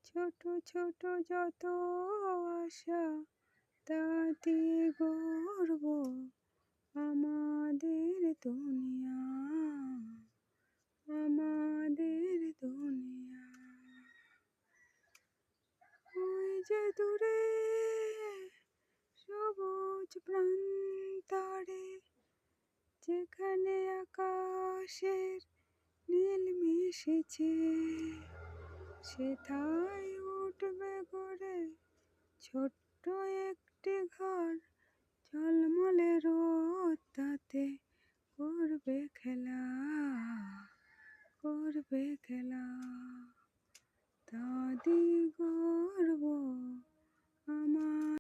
ছোট ছোট যত আশা তা দিয়ে গড়ব আমাদের দুনিয়া, আমাদের দুনিয়া। ওই যে দূরে সবুজ প্রান্তরে, যেখানে আকাশের নীল মিশেছে, সেথায় উঠবে গড়ে ছোট্ট একটি ঘর। ঝলমলে রোদ তাতে করবে খেলা, করবে খেলা। তা দিয়ে গড়ব আমার